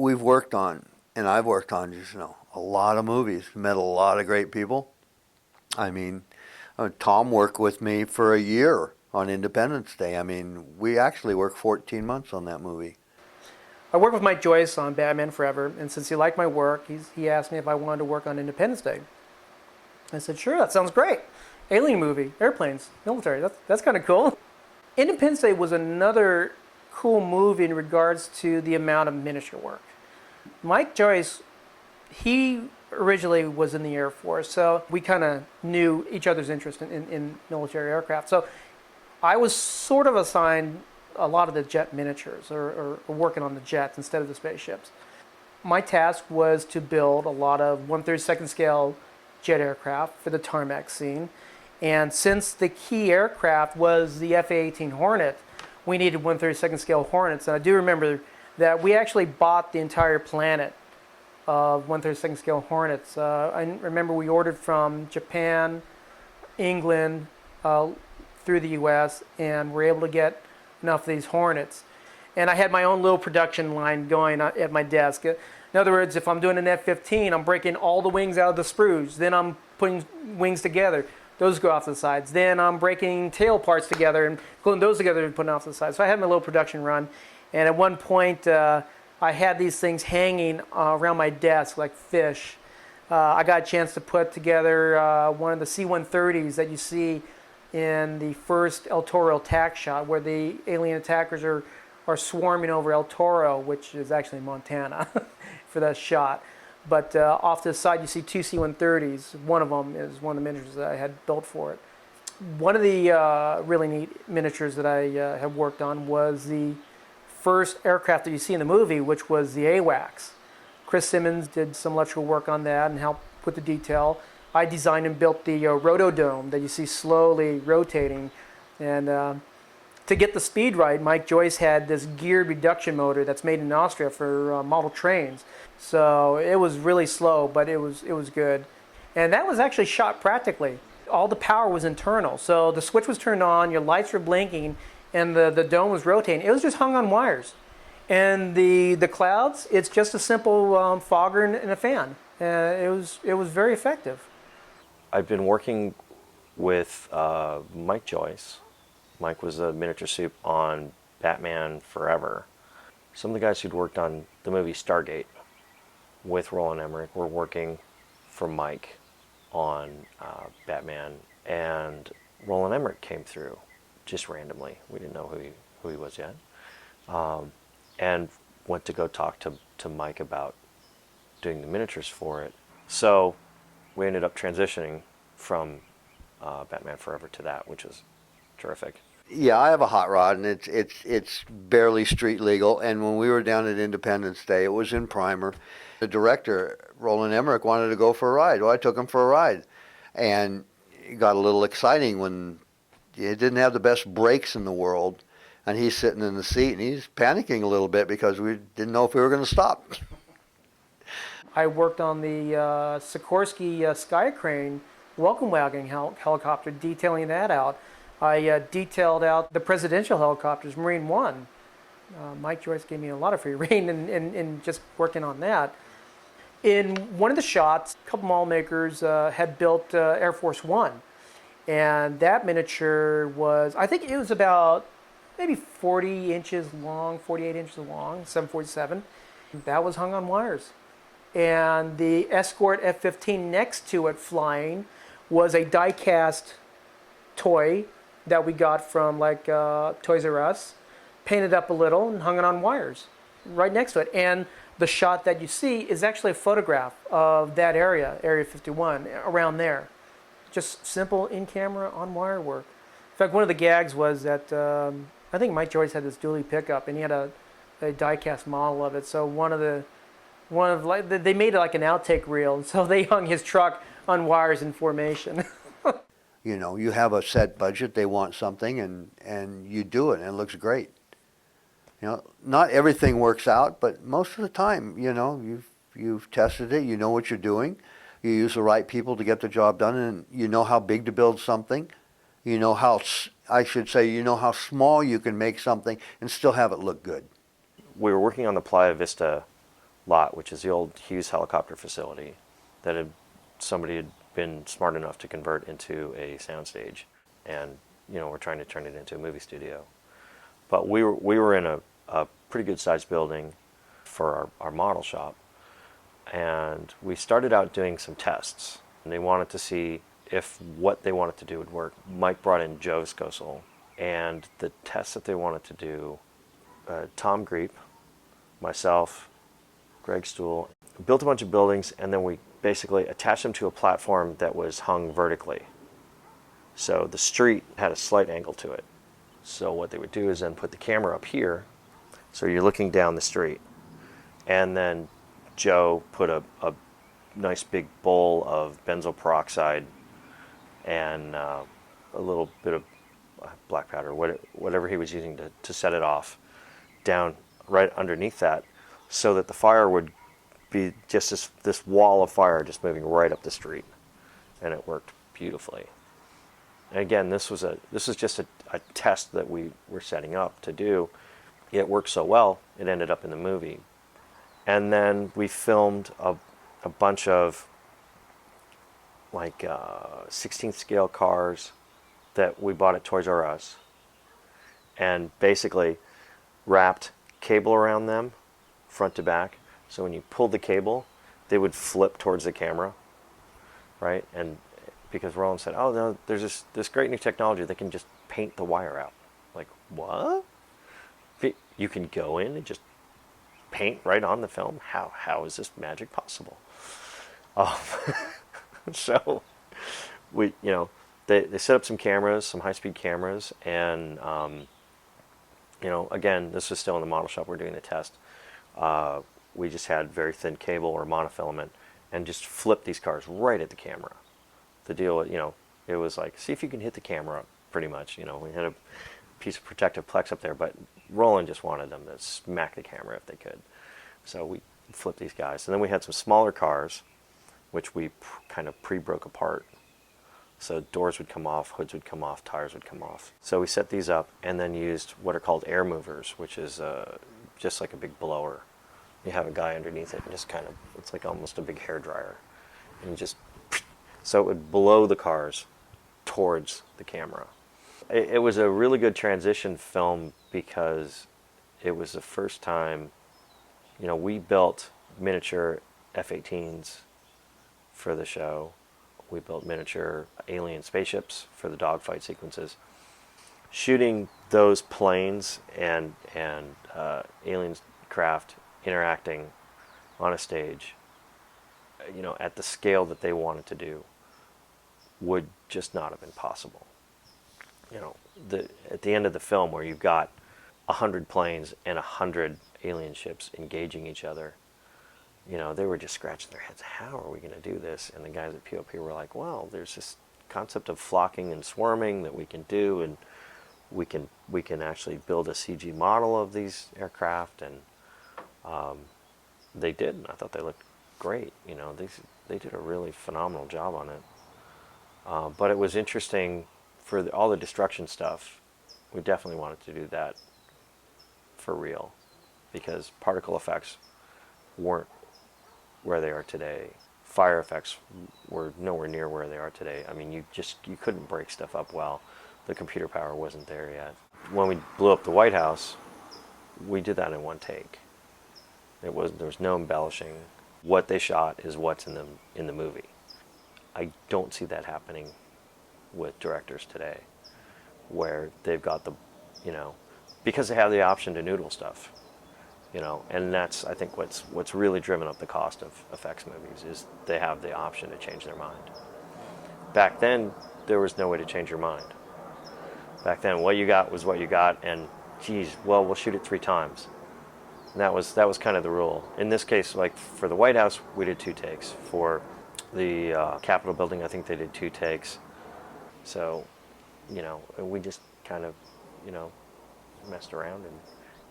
we've worked on, and I've worked on just, a lot of movies, met a lot of great people. I mean, Tom worked with me for a year on Independence Day. I mean, we actually worked 14 months on that movie. I worked with Mike Joyce on Batman Forever, and since he liked my work, he asked me if I wanted to work on Independence Day. I said, sure, that sounds great. Alien movie, airplanes, military, that's kind of cool. Independence Day was another cool movie in regards to the amount of miniature work. Mike Joyce, he originally was in the Air Force, so we kind of knew each other's interest in military aircraft. So I was sort of assigned a lot of the jet miniatures, or working on the jets instead of the spaceships. My task was to build a lot of 1/32 scale jet aircraft for the tarmac scene. And since the key aircraft was the F-A-18 Hornet, we needed 1/32 scale Hornets. And I do remember that we actually bought the entire planet of 1/32 scale Hornets. I remember we ordered from Japan, England, through the U.S., and were able to get enough of these Hornets. And I had my own little production line going at my desk. In other words, if I'm doing an F-15, I'm breaking all the wings out of the sprues. Then I'm putting wings together. Those go off to the sides. Then I'm breaking tail parts together and gluing those together and putting off to the sides. So I had my little production run. And at one point, I had these things hanging around my desk like fish. I got a chance to put together one of the C-130s that you see in the first El Toro attack shot, where the alien attackers are swarming over El Toro, which is actually Montana, for that shot. But off to the side, you see two C-130s. One of them is one of the miniatures that I had built for it. One of the really neat miniatures that I have worked on was the first aircraft that you see in the movie, which was the AWACS. Chris Simmons did some electrical work on that and helped put the detail. I designed and built the rotodome that you see slowly rotating. And to get the speed right, Mike Joyce had this geared reduction motor that's made in Austria for model trains. So it was really slow, but it was good. And that was actually shot practically. All the power was internal. So the switch was turned on, your lights were blinking, and the dome was rotating. It was just hung on wires. And the clouds, it's just a simple fogger and a fan. It was very effective. I've been working with Mike Joyce. Mike was a miniature soup on Batman Forever. Some of the guys who'd worked on the movie Stargate with Roland Emmerich were working for Mike on Batman, and Roland Emmerich came through just randomly. We didn't know who he was yet, and went to go talk to Mike about doing the miniatures for it. So we ended up transitioning from Batman Forever to that, which is terrific. Yeah, I have a hot rod, and it's barely street legal. And when we were down at Independence Day, it was in primer. The director, Roland Emmerich, wanted to go for a ride. Well, I took him for a ride, and it got a little exciting when it didn't have the best brakes in the world, and he's sitting in the seat, and he's panicking a little bit because we didn't know if we were going to stop. I worked on the Sikorsky Sky Crane welcome wagon helicopter, detailing that out. I detailed out the presidential helicopters, Marine One. Mike Joyce gave me a lot of free rein in just working on that. In one of the shots, a couple model makers had built Air Force One. And that miniature was, I think it was about maybe 40 inches long, 48 inches long, 747. That was hung on wires. And the Escort F-15 next to it flying was a die-cast toy that we got from Toys R Us, painted up a little and hung it on wires right next to it. And the shot that you see is actually a photograph of that area, Area 51, around there. Just simple in-camera, on-wire work. In fact, one of the gags was that I think Mike Joyce had this dually pickup, and he had a die-cast model of it. So they made it like an outtake reel, and so they hung his truck on wires in formation. You know, you have a set budget, they want something, and you do it, and it looks great. You know, not everything works out, but most of the time, you know, you've tested it, you know what you're doing, you use the right people to get the job done, and you know how big to build something. You know how, you know how small you can make something and still have it look good. We were working on the Playa Vista lot, which is the old Hughes helicopter facility that somebody had been smart enough to convert into a soundstage, and we're trying to turn it into a movie studio. But we were in a pretty good sized building for our model shop, and we started out doing some tests, and they wanted to see if what they wanted to do would work. Mike brought in Joe Skosel, and the tests that they wanted to do, Tom Griep, myself, Greg Stool, built a bunch of buildings, and then we basically attached them to a platform that was hung vertically. So the street had a slight angle to it. So what they would do is then put the camera up here, so you're looking down the street. And then Joe put a nice big bowl of benzoyl peroxide and a little bit of black powder, whatever he was using to set it off, down right underneath that, so that the fire would be just this wall of fire just moving right up the street. And it worked beautifully. And again, this was just a test that we were setting up to do. It worked so well, it ended up in the movie. And then we filmed a bunch of 16th scale cars that we bought at Toys R Us, and basically wrapped cable around them front to back, so when you pulled the cable they would flip towards the camera, right? And because Roland said, oh no, there's this great new technology that can just paint the wire out. Like, what? You can go in and just paint right on the film? How is this magic possible? So we, they set up some cameras, some high-speed cameras, and again, this was still in the model shop. We're doing the test. We just had very thin cable or monofilament, and just flipped these cars right at the camera. The deal, it was like, see if you can hit the camera, pretty much. We had a piece of protective plex up there, but Roland just wanted them to smack the camera if they could. So we flipped these guys. And then we had some smaller cars, which we kind of pre-broke apart. So doors would come off, hoods would come off, tires would come off. So we set these up and then used what are called air movers, which is just like a big blower. You have a guy underneath it and just kind of, it's like almost a big hair dryer. And so it would blow the cars towards the camera. It was a really good transition film because it was the first time, we built miniature F-18s for the show. We built miniature alien spaceships for the dogfight sequences. Shooting those planes and alien craft interacting on a stage, at the scale that they wanted to do, would just not have been possible. At the end of the film, where you've got 100 planes and 100 alien ships engaging each other, they were just scratching their heads. How are we going to do this? And the guys at POP were like, well, there's this concept of flocking and swarming that we can do, and we can actually build a CG model of these aircraft. And they did, and I thought they looked great. They did a really phenomenal job on it. But it was interesting for all the destruction stuff. We definitely wanted to do that for real, because particle effects weren't where they are today. Fire effects were nowhere near where they are today. I mean, you couldn't break stuff up well. The computer power wasn't there yet. When we blew up the White House, we did that in one take. There was no embellishing. What they shot is what's in the movie. I don't see that happening with directors today, where they've got because they have the option to noodle stuff. And that's, I think, what's really driven up the cost of effects movies, is they have the option to change their mind. Back then, there was no way to change your mind. Back then, what you got was what you got, and we'll shoot it 3 times. And that was kind of the rule. In this case, like for the White House, we did 2 takes. For the Capitol building, I think they did 2 takes. So, we just kind of, messed around and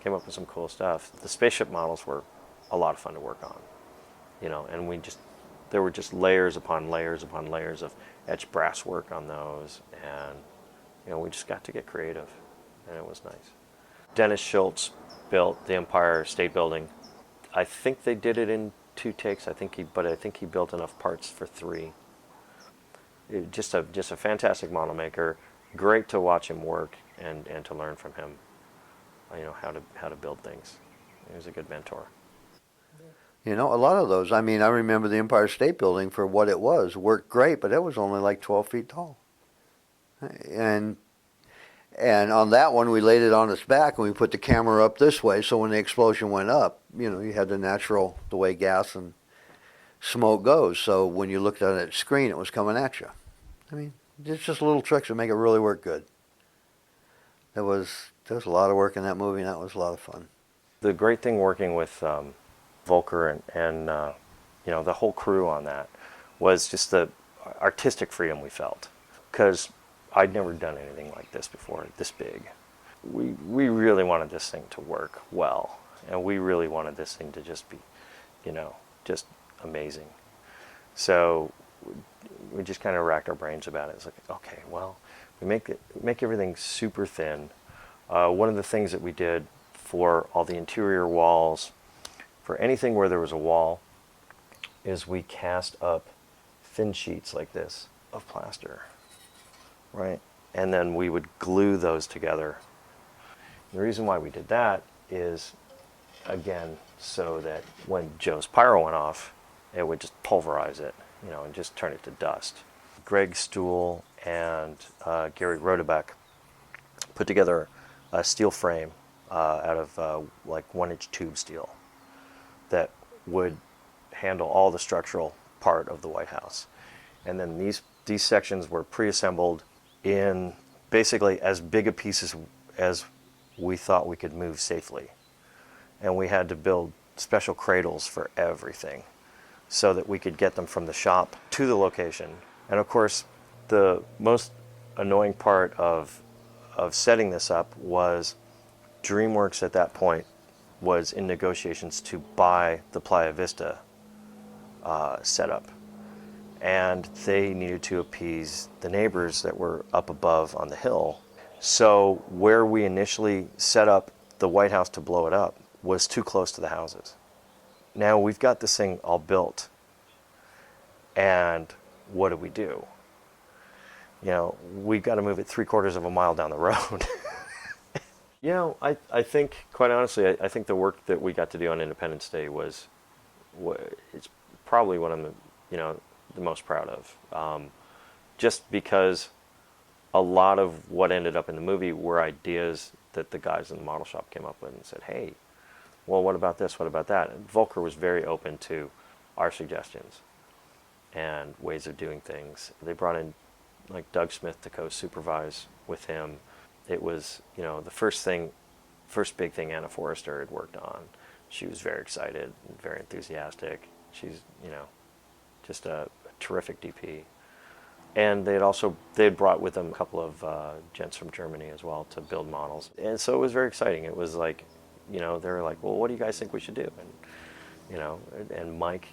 came up with some cool stuff. The spaceship models were a lot of fun to work on, and there were just layers upon layers upon layers of etched brass work on those, and we just got to get creative, and it was nice. Dennis Schultz built the Empire State Building. I think they did it in 2 takes. I think he built enough parts for 3. Just a fantastic model maker. Great to watch him work and to learn from him. How to build things. He was a good mentor. You know, a lot of those. I mean, I remember the Empire State Building for what it was. Worked great, but it was only like 12 feet tall. And on that one, we laid it on its back and we put the camera up this way, so when the explosion went up, you know, you had the way gas and smoke goes. So when you looked at the screen, it was coming at you. I mean, it's just little tricks that make it really work good. There was a lot of work in that movie, and that was a lot of fun. The great thing working with Volker and the whole crew on that was just the artistic freedom we felt, because I'd never done anything like this before, this big. We really wanted this thing to work well, and we really wanted this thing to just be, just amazing. So we just kind of racked our brains about it. It's like, okay, well, we make everything super thin. One of the things that we did for all the interior walls, for anything where there was a wall, is we cast up thin sheets like this of plaster, right? And then we would glue those together. The reason why we did that is, again, so that when Joe's pyro went off, it would just pulverize it, and just turn it to dust. Greg Stuhl and Gary Rodebeck put together a steel frame out of like 1-inch tube steel that would handle all the structural part of the White House. And then these sections were pre-assembled in basically as big a pieces as we thought we could move safely. And we had to build special cradles for everything so that we could get them from the shop to the location. And of course, the most annoying part of setting this up was DreamWorks at that point was in negotiations to buy the Playa Vista setup. And they needed to appease the neighbors that were up above on the hill. So where we initially set up the White House to blow it up was too close to the houses. Now we've got this thing all built, and what do? We've got to move it 3/4 of a mile down the road. I think, quite honestly, I think the work that we got to do on Independence Day it's probably one of the most proud of. Just because a lot of what ended up in the movie were ideas that the guys in the model shop came up with and said, hey, well, what about this? What about that? And Volker was very open to our suggestions and ways of doing things. They brought in like Doug Smith to co-supervise with him. It was, the first big thing Anna Forrester had worked on. She was very excited and very enthusiastic. She's, just a terrific DP. And they had brought with them a couple of gents from Germany as well to build models. And so it was very exciting. It was like, they were like, well, what do you guys think we should do? And, and Mike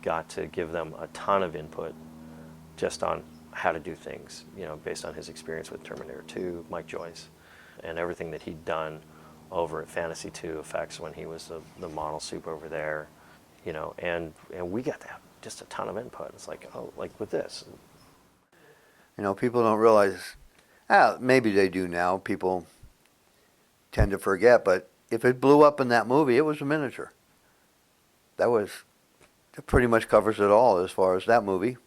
got to give them a ton of input just on how to do things, based on his experience with Terminator 2, Mike Joyce, and everything that he'd done over at Fantasy 2 Effects when he was the model soup over there, and we got to have just a ton of input. It's like, oh, like with this. People don't realize, maybe they do now, people tend to forget, but if it blew up in that movie, it was a miniature. That pretty much covers it all as far as that movie.